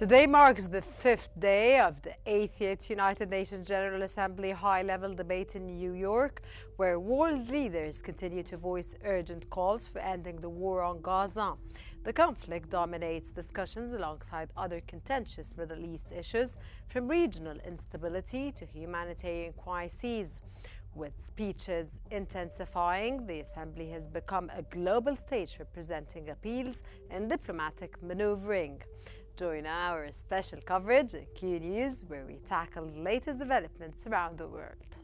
Today marks the fifth day of the 80th United Nations General Assembly high-level debate in New York, where world leaders continue to voice urgent calls for ending the war on Gaza. The conflict dominates discussions alongside other contentious Middle East issues, from regional instability to humanitarian crises. With speeches intensifying, the Assembly has become a global stage representing appeals and diplomatic maneuvering. Join our special coverage at Qnews, where we tackle the latest developments around the world.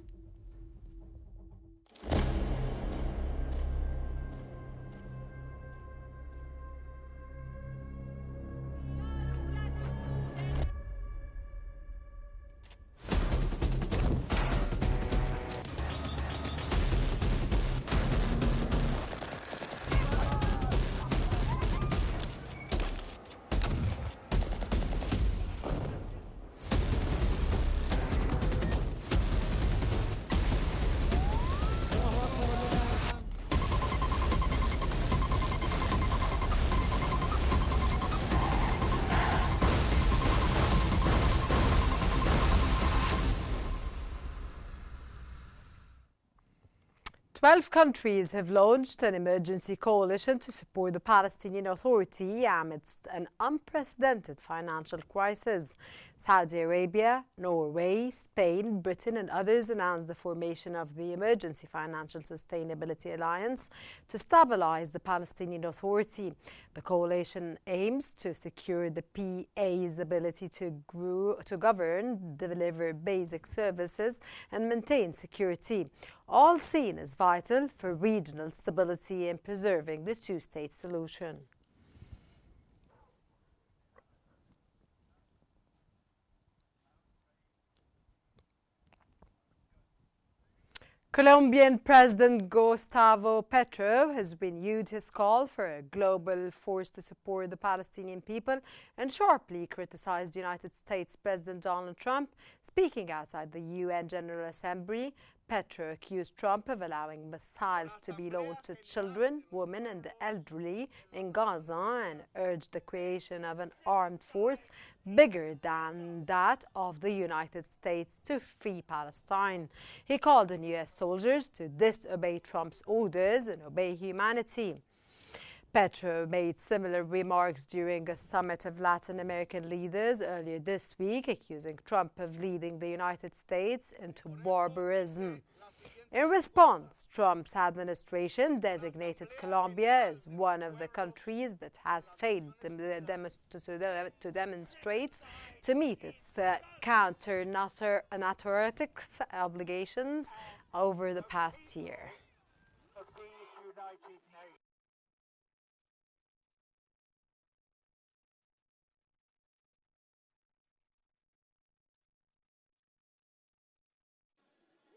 12 countries have launched an emergency coalition to support the Palestinian Authority amidst an unprecedented financial crisis. Saudi Arabia, Norway, Spain, Britain and others announced the formation of the Emergency Financial Sustainability Alliance to stabilize the Palestinian Authority. The coalition aims to secure the PA's ability to govern, deliver basic services and maintain security, all seen as vital for regional stability and preserving the two-state solution. Colombian President Gustavo Petro has renewed his call for a global force to support the Palestinian people and sharply criticized United States President Donald Trump. Speaking outside the UN General Assembly, Petro accused Trump of allowing missiles to be launched at children, women and the elderly in Gaza and urged the creation of an armed force bigger than that of the United States to free Palestine. He called on U.S. soldiers to disobey Trump's orders and obey humanity. Petro made similar remarks during a summit of Latin American leaders earlier this week, accusing Trump of leading the United States into barbarism. In response, Trump's administration designated Colombia as one of the countries that has failed to demonstrate to meet its counter-narcotics obligations over the past year.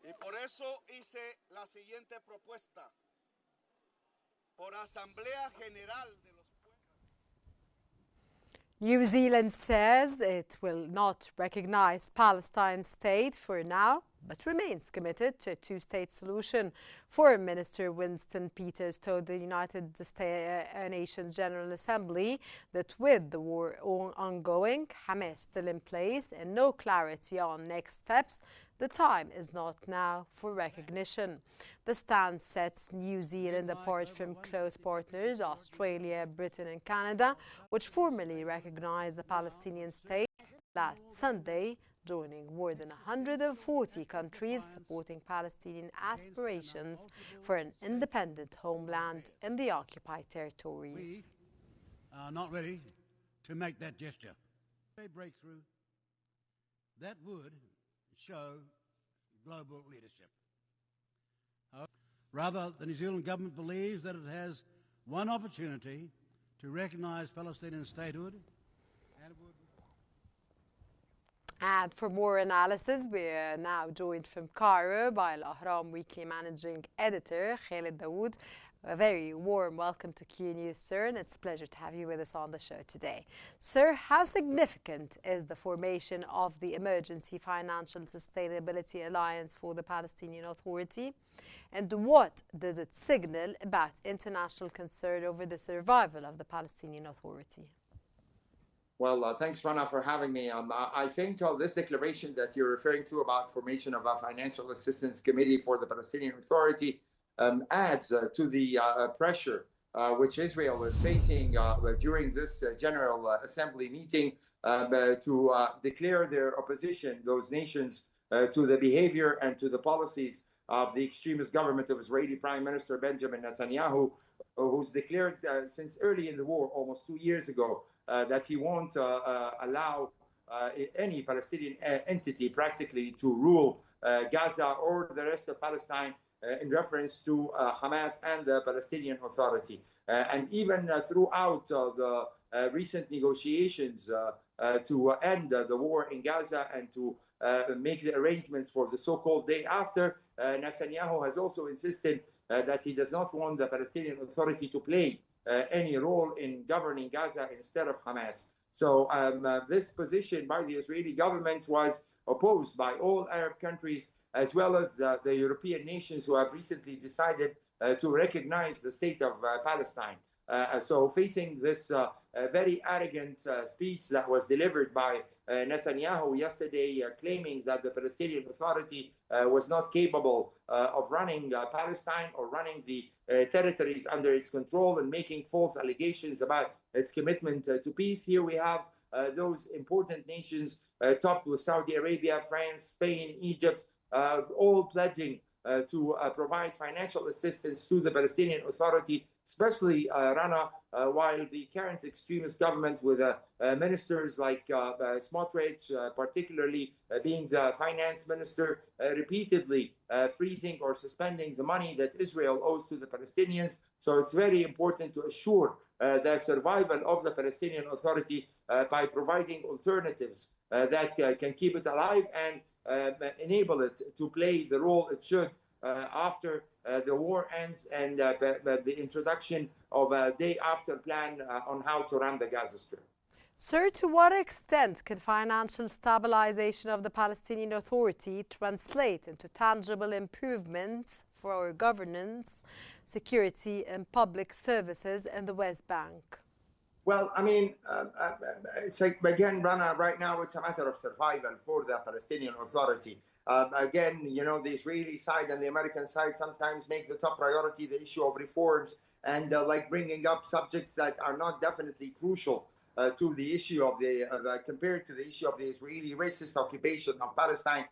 Y por eso hice la siguiente propuesta. Por Asamblea General de los New Zealand says it will not recognize Palestine's state for now, but remains committed to a two-state solution. Foreign Minister Winston Peters told the United Nations General Assembly that with the war ongoing, Hamas still in place and no clarity on next steps, the time is not now for recognition. The stance sets New Zealand apart from close partners Australia, Britain and Canada, which formally recognized the Palestinian state last Sunday, joining more than 140 countries supporting Palestinian aspirations for an independent homeland in the occupied territories. We are not ready to make that gesture. A breakthrough that would show global leadership. Rather, the New Zealand government believes that it has one opportunity to recognise Palestinian statehood and for more analysis, we are now joined from Cairo by Al Ahram Weekly Managing Editor Khaled Dawood. A very warm welcome to Qnews, sir, and it's a pleasure to have you with us on the show today. Sir, how significant is the formation of the Emergency Financial Sustainability Alliance for the Palestinian Authority? And what does it signal about international concern over the survival of the Palestinian Authority? Well, thanks, Rana, for having me. I think this declaration that you're referring to about formation of a financial assistance committee for the Palestinian Authority adds to the pressure which Israel is facing during this General Assembly meeting to declare their opposition, those nations, to the behavior and to the policies of the extremist government of Israeli Prime Minister Benjamin Netanyahu, who's declared since early in the war, almost 2 years ago, that he won't allow any Palestinian entity practically to rule Gaza or the rest of Palestine in reference to Hamas and the Palestinian Authority. And even throughout the recent negotiations to end the war in Gaza and to make the arrangements for the so-called day after, Netanyahu has also insisted that he does not want the Palestinian Authority to play any role in governing Gaza instead of Hamas. So this position by the Israeli government was opposed by all Arab countries, as well as the European nations who have recently decided to recognize the state of Palestine. So facing this very arrogant speech that was delivered by Netanyahu yesterday, claiming that the Palestinian Authority was not capable of running Palestine or running the territories under its control, and making false allegations about its commitment to peace. Here we have those important nations, topped with Saudi Arabia, France, Spain, Egypt, all pledging to provide financial assistance to the Palestinian Authority, especially Rana, while the current extremist government with ministers like Smotrich, particularly being the finance minister, repeatedly freezing or suspending the money that Israel owes to the Palestinians. So it's very important to assure the survival of the Palestinian Authority by providing alternatives that can keep it alive and enable it to play the role it should after the war ends, and the introduction of a day after plan on how to run the Gaza Strip. Sir, to what extent can financial stabilization of the Palestinian Authority translate into tangible improvements for governance, security and public services in the West Bank? Well, I mean, it's like, again, Rana, right now it's a matter of survival for the Palestinian Authority. Again, you know, the Israeli side and the American side sometimes make the top priority the issue of reforms and like bringing up subjects that are not definitely crucial to the issue of compared to the issue of the Israeli racist occupation of Palestine,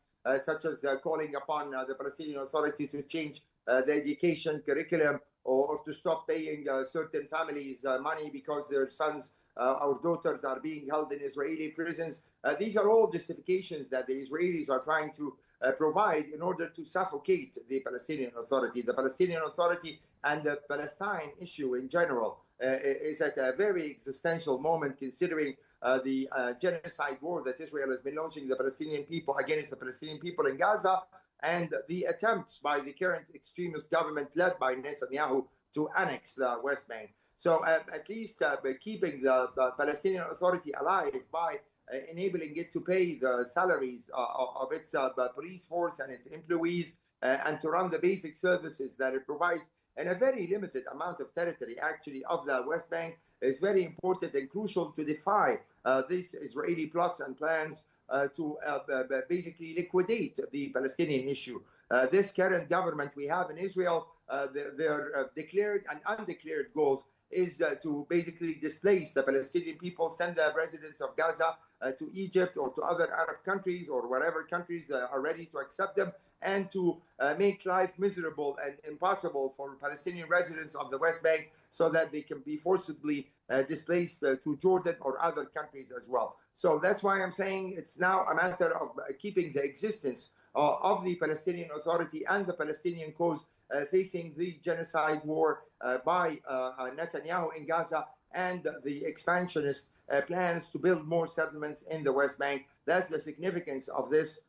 such as calling upon the Palestinian Authority to change the education curriculum, or to stop paying certain families money because their sons or daughters are being held in Israeli prisons. These are all justifications that the Israelis are trying to provide in order to suffocate the Palestinian Authority. The Palestinian Authority and the Palestine issue in general is at a very existential moment, considering the genocide war that Israel has been launching the Palestinian people against the Palestinian people in Gaza, and the attempts by the current extremist government led by Netanyahu to annex the West Bank. So at least keeping the Palestinian Authority alive by enabling it to pay the salaries of its police force and its employees, and to run the basic services that it provides in a very limited amount of territory, actually, of the West Bank, is very important and crucial to defy these Israeli plots and plans to basically liquidate the Palestinian issue. This current government we have in Israel, their declared and undeclared goals is to basically displace the Palestinian people, send the residents of Gaza to Egypt or to other Arab countries or whatever countries are ready to accept them, and to make life miserable and impossible for Palestinian residents of the West Bank, so that they can be forcibly displaced to Jordan or other countries as well. So that's why I'm saying it's now a matter of keeping the existence of the Palestinian Authority and the Palestinian cause facing the genocide war by Netanyahu in Gaza, and the expansionist plans to build more settlements in the West Bank. That's the significance of this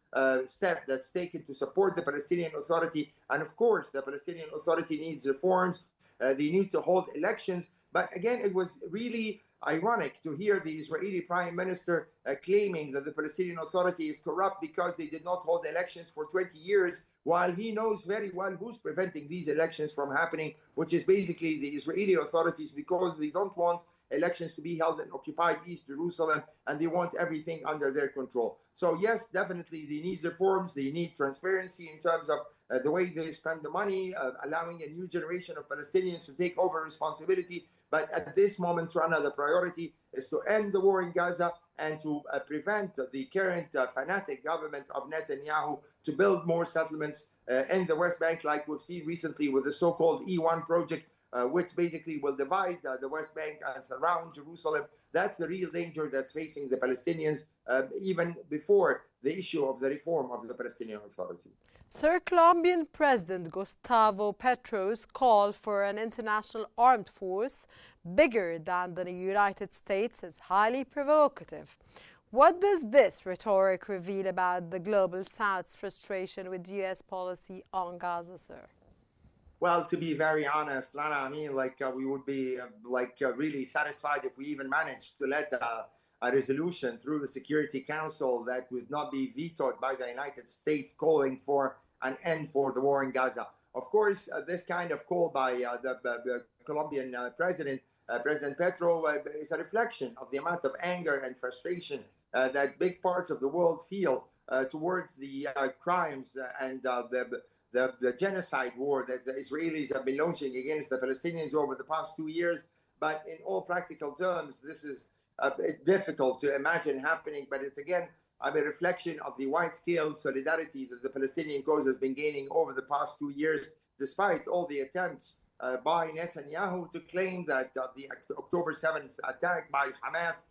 step that's taken to support the Palestinian Authority. And of course, the Palestinian Authority needs reforms. They need to hold elections. But again, it was really ironic to hear the Israeli Prime Minister claiming that the Palestinian Authority is corrupt because they did not hold elections for 20 years, while he knows very well who's preventing these elections from happening, which is basically the Israeli authorities, because they don't want elections to be held in occupied East Jerusalem, and they want everything under their control. So yes, definitely they need reforms, they need transparency in terms of the way they spend the money, allowing a new generation of Palestinians to take over responsibility. But at this moment, Rana, the priority is to end the war in Gaza and to prevent the current fanatic government of Netanyahu to build more settlements in the West Bank, like we've seen recently with the so-called E1 project, which basically will divide the West Bank and surround Jerusalem. That's the real danger that's facing the Palestinians, even before the issue of the reform of the Palestinian Authority. Sir, Colombian President Gustavo Petro's call for an international armed force bigger than the United States is highly provocative. What does this rhetoric reveal about the global South's frustration with U.S. policy on Gaza, sir? Well, to be very honest, Lana, I mean, we would be really satisfied if we even managed to let a resolution through the Security Council that would not be vetoed by the United States calling for an end for the war in Gaza. Of course, this kind of call by the Colombian President Petro, is a reflection of the amount of anger and frustration that big parts of the world feel towards the crimes and the genocide war that the Israelis have been launching against the Palestinians over the past 2 years. But in all practical terms, this is difficult to imagine happening, but it's again a reflection of the wide-scale solidarity that the Palestinian cause has been gaining over the past 2 years, despite all the attempts by Netanyahu to claim that the October 7th attack by Hamas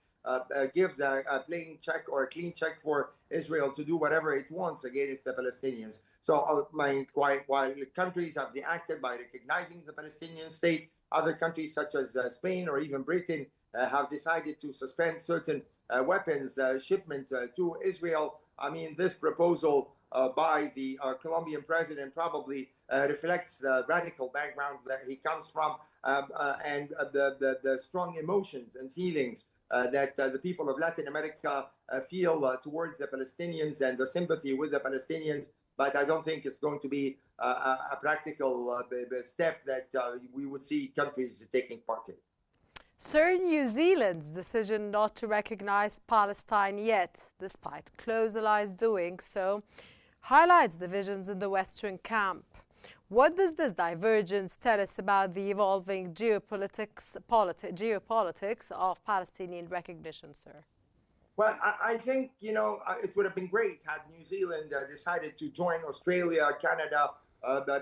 gives a plain check or a clean check for Israel to do whatever it wants against the Palestinians. So while countries have reacted by recognizing the Palestinian state, other countries such as Spain or even Britain have decided to suspend certain weapons shipment to Israel. I mean, this proposal by the Colombian president probably reflects the radical background that he comes from and the strong emotions and feelings that the people of Latin America feel towards the Palestinians and the sympathy with the Palestinians. But I don't think it's going to be a practical step that we would see countries taking part in. Sir, New Zealand's decision not to recognize Palestine yet, despite close allies doing so, highlights divisions in the Western camp. What does this divergence tell us about the evolving geopolitics of Palestinian recognition, sir? Well, I think, it would have been great had New Zealand decided to join Australia, Canada,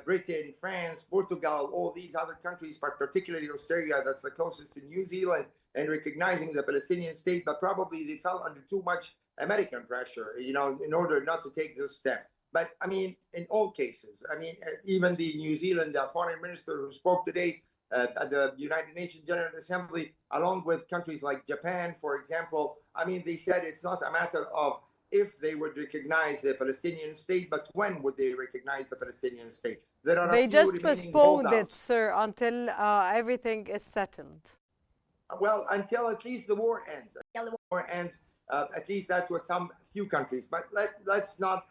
Britain, France, Portugal, all these other countries, but particularly Australia, that's the closest to New Zealand, and recognizing the Palestinian state. But probably they fell under too much American pressure, in order not to take this step. But I mean, in all cases, even the New Zealand foreign minister who spoke today at the United Nations General Assembly, along with countries like Japan, for example, they said it's not a matter of if they would recognize the Palestinian state, but when would they recognize the Palestinian state? They just postponed it, sir, until everything is settled. Well, until at least the war ends. Until the war ends, at least that's what some few countries. But let's not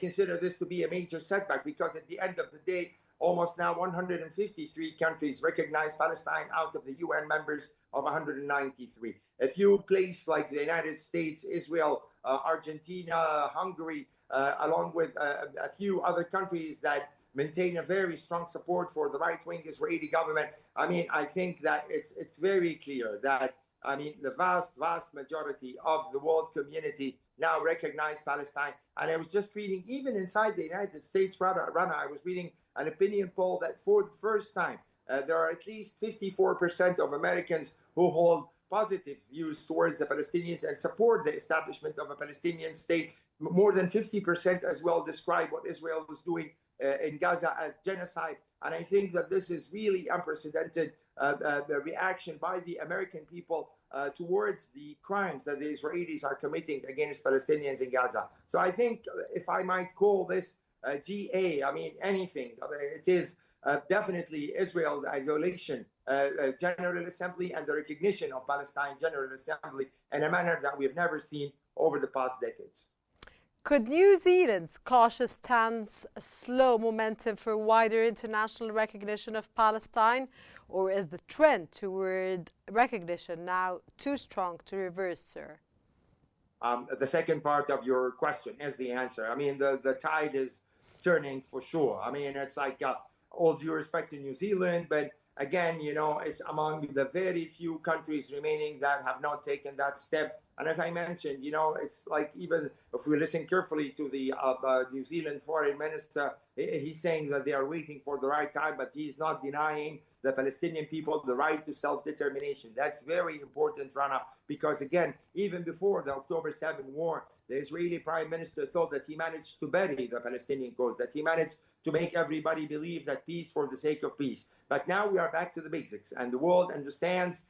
consider this to be a major setback, because at the end of the day, almost now 153 countries recognize Palestine out of the UN members of 193. A few places like the United States, Israel, Argentina, Hungary, along with a few other countries that maintain a very strong support for the right-wing Israeli government. I think that it's very clear that the vast majority of the world community now recognize Palestine. And I was just reading, even inside the United States, I was reading an opinion poll that for the first time, there are at least 54% of Americans who hold positive views towards the Palestinians and support the establishment of a Palestinian state. More than 50% as well describe what Israel was doing in Gaza as genocide. And I think that this is really unprecedented reaction by the American people towards the crimes that the Israelis are committing against Palestinians in Gaza. So I think, if I might call this GA, anything, it is definitely Israel's isolation General Assembly and the recognition of Palestine General Assembly in a manner that we've never seen over the past decades. Could New Zealand's cautious stance slow momentum for wider international recognition of Palestine? or is the trend toward recognition now too strong to reverse, sir? The second part of your question is the answer. I mean, the tide is turning for sure. I mean, it's like all due respect to New Zealand, but again, you know, it's among the very few countries remaining that have not taken that step. And as I mentioned, you know, it's like even if we listen carefully to the New Zealand foreign minister, he's saying that they are waiting for the right time, but he's not denying the Palestinian people the right to self-determination. That's very important, Rana, because again, even before the October 7 war, the Israeli prime minister thought that he managed to bury the Palestinian cause, that he managed to make everybody believe that peace for the sake of peace. But now we are back to the basics, and the world understands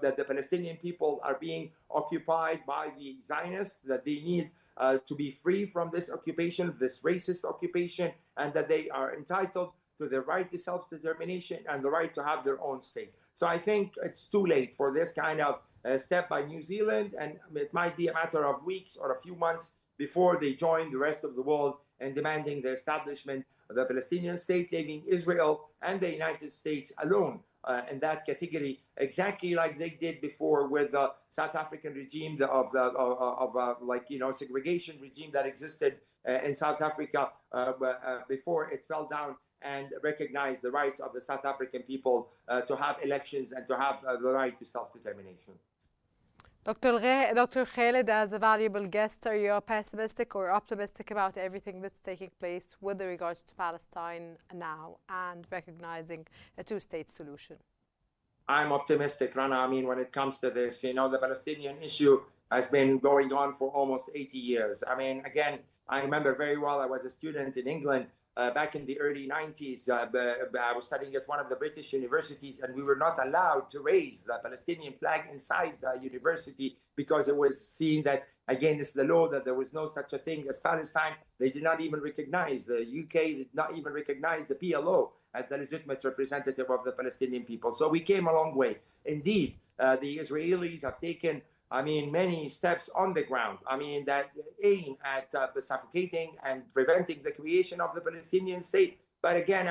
that the Palestinian people are being occupied by the Zionists, that they need to be free from this occupation, this racist occupation, and that they are entitled to the right to self-determination and the right to have their own state. So I think it's too late for this kind of step by New Zealand, and it might be a matter of weeks or a few months before they join the rest of the world in demanding the establishment of the Palestinian state, leaving Israel and the United States alone in that category, exactly like they did before with the South African regime of segregation regime that existed in South Africa before it fell down and recognize the rights of the South African people to have elections and to have the right to self-determination. Dr. Khaled, as a valuable guest, are you pessimistic or optimistic about everything that's taking place with regards to Palestine now and recognizing a two-state solution? I'm optimistic, Rana. I mean, when it comes to this, you know, the Palestinian issue has been going on for almost 80 years. I mean, again, I remember very well, I was a student in England back in the early 90s. I was studying at one of the British universities, and we were not allowed to raise the Palestinian flag inside the university because it was seen that against the law that there was no such a thing as Palestine. They did not even recognize, the UK did not even recognize the PLO as the legitimate representative of the Palestinian people. So we came a long way. Indeed, the Israelis have taken many steps on the ground, that aim at suffocating and preventing the creation of the Palestinian state. But again,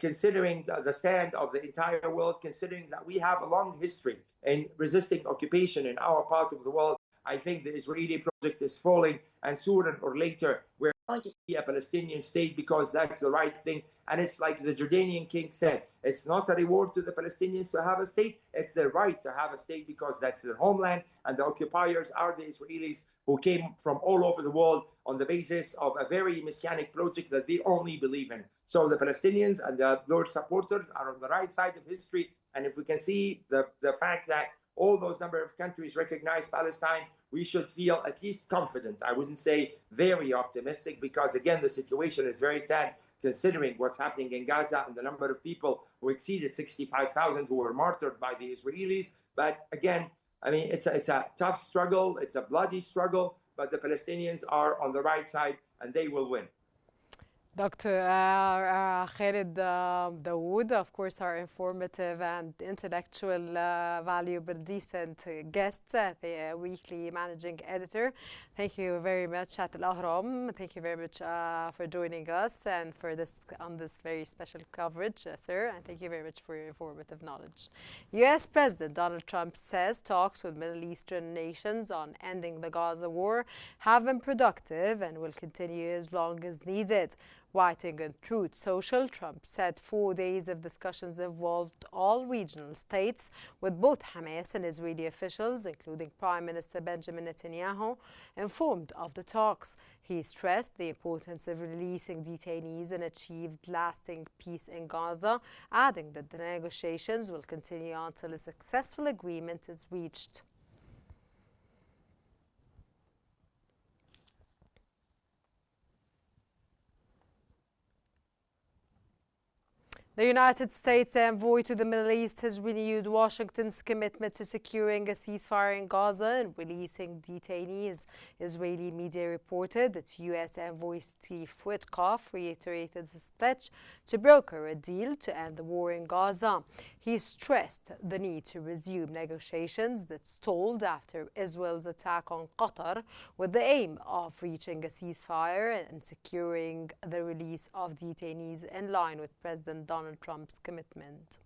considering the stand of the entire world, considering that we have a long history in resisting occupation in our part of the world, I think the Israeli project is falling, and sooner or later we're going to see a Palestinian state because that's the right thing. And it's like the Jordanian king said, it's not a reward to the Palestinians to have a state, it's their right to have a state because that's their homeland, and the occupiers are the Israelis who came from all over the world on the basis of a very messianic project that they only believe in. So the Palestinians and their supporters are on the right side of history, and if we can see the fact that all those number of countries recognize Palestine, we should feel at least confident. I wouldn't say very optimistic because, again, the situation is very sad considering what's happening in Gaza and the number of people who exceeded 65,000 who were martyred by the Israelis. But again, it's a tough struggle. It's a bloody struggle, but the Palestinians are on the right side and they will win. Dr. Khaled Dawood, of course, our informative and intellectual, valuable, decent guest, the weekly managing editor. Thank you very much at Al Ahram. Thank you very much for joining us and for this very special coverage, sir. And thank you very much for your informative knowledge. U.S. President Donald Trump says talks with Middle Eastern nations on ending the Gaza war have been productive and will continue as long as needed. Writing on Truth Social, Trump said 4 days of discussions involved all regional states with both Hamas and Israeli officials, including Prime Minister Benjamin Netanyahu, informed of the talks. He stressed the importance of releasing detainees and achieved lasting peace in Gaza, adding that the negotiations will continue until a successful agreement is reached. The United States envoy to the Middle East has renewed Washington's commitment to securing a ceasefire in Gaza and releasing detainees. Israeli media reported that U.S. envoy Steve Witkoff reiterated his pledge to broker a deal to end the war in Gaza. He stressed the need to resume negotiations that stalled after Israel's attack on Qatar, with the aim of reaching a ceasefire and securing the release of detainees in line with President Donald Trump's commitment.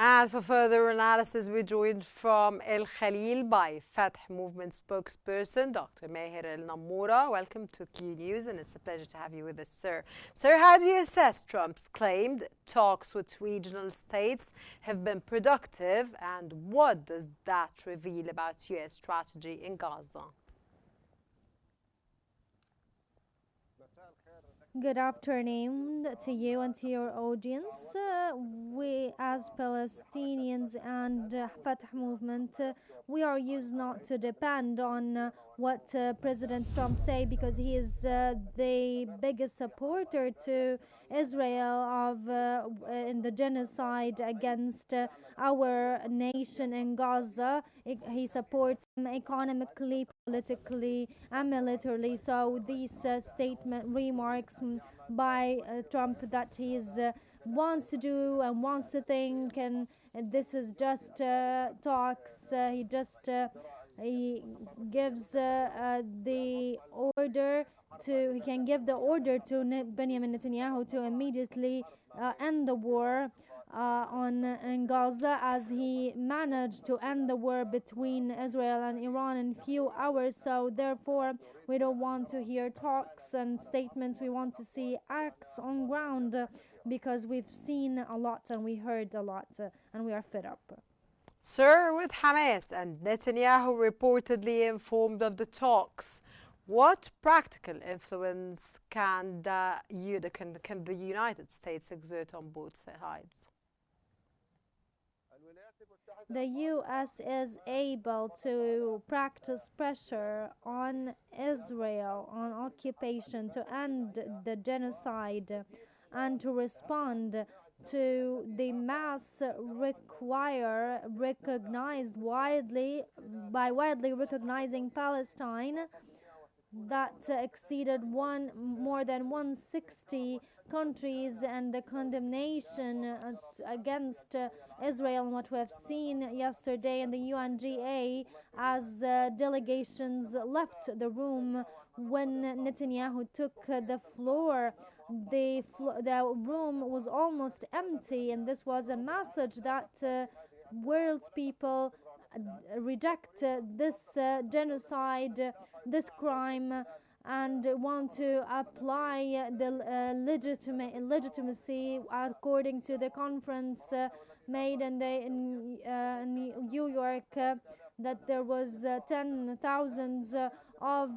And for further analysis, we're joined from El Khalil by Fatah Movement spokesperson, Dr. Meher El Namoura. Welcome to Qnews, and it's a pleasure to have you with us, sir. Sir, how do you assess Trump's claimed talks with regional states have been productive, and what does that reveal about U.S. strategy in Gaza? Good afternoon to you and to your audience. We as Palestinians and Fatah movement, we are used not to depend on what President Trump say, because he is the biggest supporter to Israel of in the genocide against our nation in Gaza. He supports them economically, politically, and militarily. So these statement remarks by Trump that he is wants to do and wants to think, and this is just talks. He gives the order to, he can give the order to Benjamin Netanyahu to immediately end the war in Gaza, as he managed to end the war between Israel and Iran in few hours. So therefore we don't want to hear talks and statements. We want to see acts on ground, because we've seen a lot and we heard a lot, and we are fed up. Sir, with Hamas and Netanyahu reportedly informed of the talks, what practical influence can the United States exert on both sides? The U.S. is able to practice pressure on Israel, on occupation, to end the genocide and to respond to the mass recognized widely recognizing Palestine that exceeded more than 160 countries, and the condemnation against Israel, and what we have seen yesterday in the UNGA as delegations left the room when Netanyahu took the floor. The room was almost empty, and this was a message that world's people reject this genocide, this crime, and want to apply the legitimacy according to the conference made in New York, that there was 10,000 of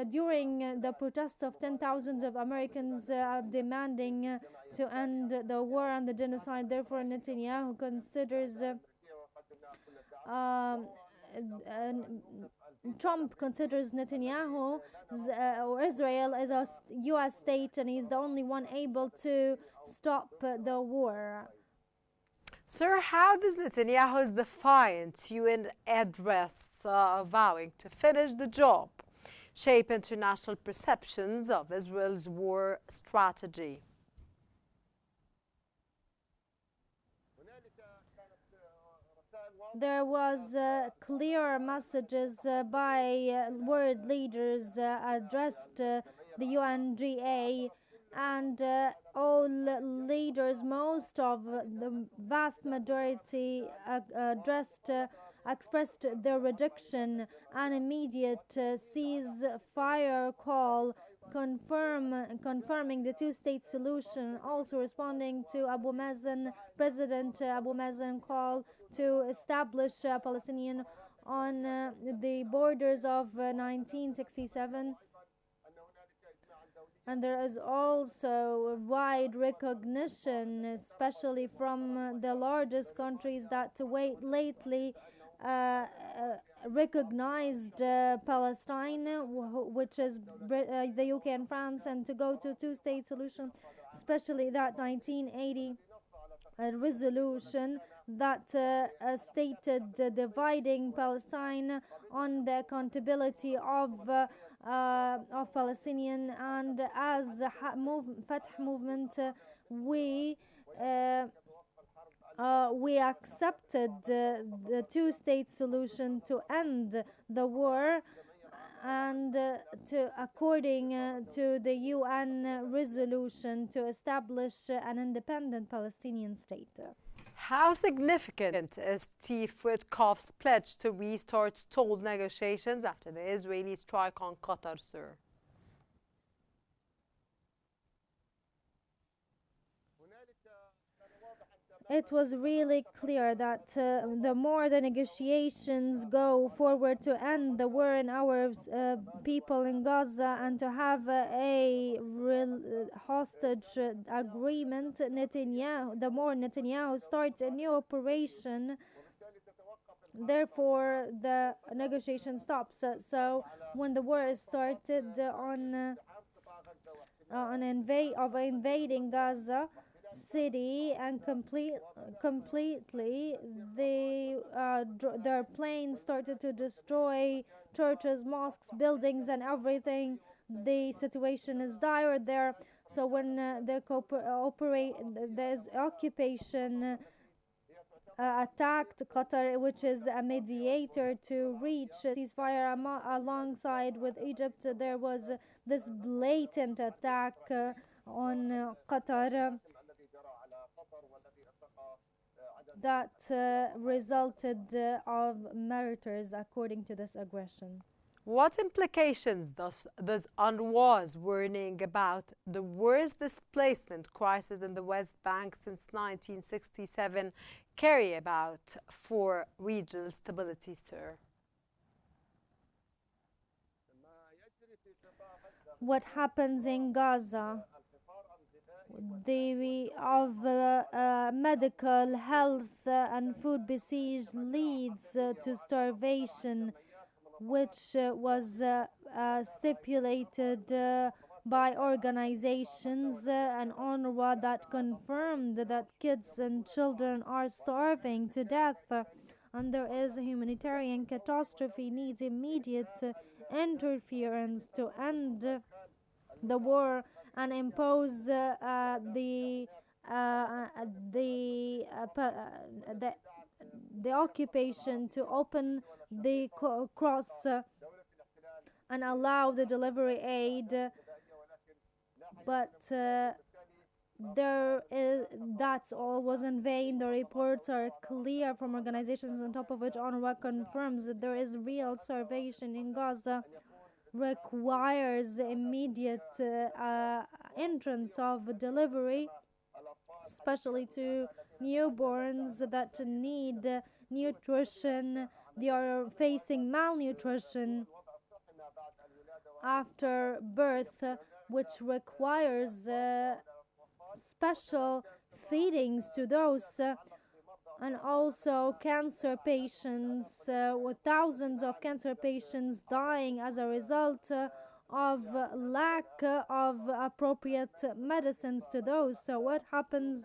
during the protest of 10,000 of Americans demanding to end the war and the genocide. Therefore, Netanyahu considers Trump considers Netanyahu or Israel as a U.S. state, and he's the only one able to stop the war. Sir, how does Netanyahu's defiant UN address vowing to finish the job shape international perceptions of Israel's war strategy? There was clear messages by world leaders addressed the UNGA, and all leaders, most of the vast majority expressed their rejection and immediate ceasefire call, confirming the two-state solution, also responding to President Abu Mazen call to establish Palestinian on the borders of 1967. And there is also wide recognition, especially from the largest countries that lately recognized Palestine, which is the UK and France, and to go to a two-state solution, especially that 1980 resolution that stated dividing Palestine on the accountability of Palestinian. And as Fatah movement, we accepted the two-state solution to end the war, and to according to the UN resolution to establish an independent Palestinian state. How significant is Steve Witkoff's pledge to restart stalled negotiations after the Israeli strike on Qatar, sir? It was really clear that the more the negotiations go forward to end the war in our people in Gaza and to have a hostage agreement, the more Netanyahu starts a new operation, therefore the negotiation stops. So when the war started invading Gaza city and completely their planes started to destroy churches, mosques, buildings and everything. The situation is dire there. So when the occupation attacked Qatar, which is a mediator to reach a ceasefire alongside with Egypt, there was this blatant attack on Qatar that resulted of martyrs according to this aggression. What implications does UNRWA's warning about the worst displacement crisis in the West Bank since 1967 carry about for regional stability, sir? What happens in Gaza medical, health and food besiege leads to starvation, which was stipulated by organizations and UNRWA that confirmed that kids and children are starving to death. And there is a humanitarian catastrophe, needs immediate interference to end the war and impose the occupation to open the cross and allow the delivery aid, but that's all was in vain. The reports are clear from organizations, on top of which UNRWA confirms that there is real starvation in Gaza, requires immediate entrance of delivery, especially to newborns that need nutrition. They are facing malnutrition after birth, which requires special feedings to those, and also cancer patients, with thousands of cancer patients dying as a result of lack of appropriate medicines to those. So what happens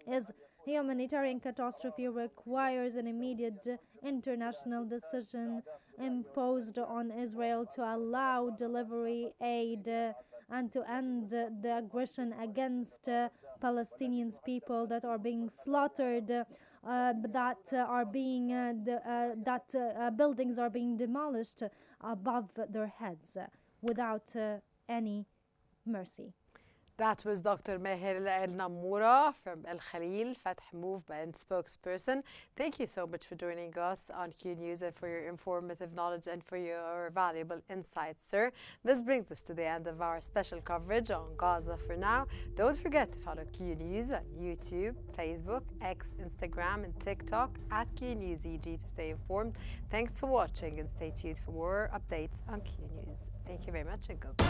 is humanitarian catastrophe requires an immediate international decision imposed on Israel to allow delivery aid and to end the aggression against Palestinian people that are being slaughtered, buildings are being demolished above their heads without any mercy. That was Dr. Meher El Namoura from El Khalil, Fatah Movement spokesperson. Thank you so much for joining us on Q News and for your informative knowledge and for your valuable insights, sir. This brings us to the end of our special coverage on Gaza for now. Don't forget to follow Q News on YouTube, Facebook, X, Instagram, and TikTok at Q News EG to stay informed. Thanks for watching and stay tuned for more updates on Q News. Thank you very much and goodbye.